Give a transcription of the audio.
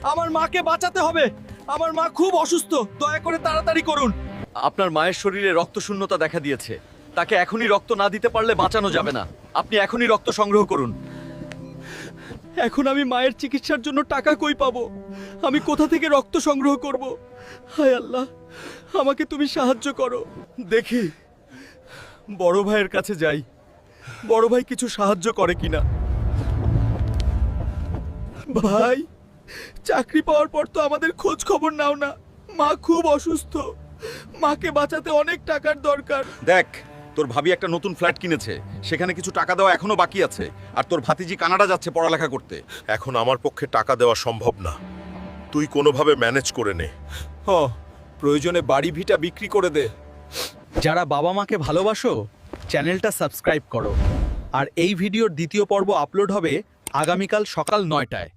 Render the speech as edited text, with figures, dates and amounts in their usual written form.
আমার মাকে বাঁচাতে হবে। আমার মা খুব অসুস্থ, দয়া করে তাড়াতাড়ি করুন। আপনার মায়ের শরীরে রক্তশূন্যতা দেখা দিয়েছে। তাকে এখনই রক্ত না দিতে পারলে বাঁচানো যাবে না। আপনি এখনই রক্ত সংগ্রহ করুন। এখন আমি মায়ের চিকিৎসার জন্য টাকা কই পাবো? আমি কোথা থেকে রক্ত সংগ্রহ করব? হায় আল্লাহ, আমাকে তুমি সাহায্য করো। দেখি বড় ভাইয়ের কাছে যাই, বড় ভাই কিছু সাহায্য করে কিনা। ভাই, চাকরি পাওয়ার পর তো আমাদের খোঁজ খবর নাও না। মা খুব অসুস্থ, মাকে বাঁচাতে অনেক টাকার দরকার। দেখ, তোর ভাবি একটা নতুন ফ্ল্যাট কিনেছে, সেখানে কিছু টাকা দেওয়া এখনো বাকি আছে। আর তোর ভাতিজি কানাডা যাচ্ছে পড়ালেখা করতে। এখন আমার পক্ষে টাকা দেওয়া সম্ভব না, তুই কোনোভাবে ম্যানেজ করে নে। প্রয়োজনে বাড়ি ভিটা বিক্রি করে দে। যারা বাবা মাকে ভালোবাসো, চ্যানেলটা সাবস্ক্রাইব করো। আর এই ভিডিওর দ্বিতীয় পর্ব আপলোড হবে আগামীকাল সকাল ৯টায়।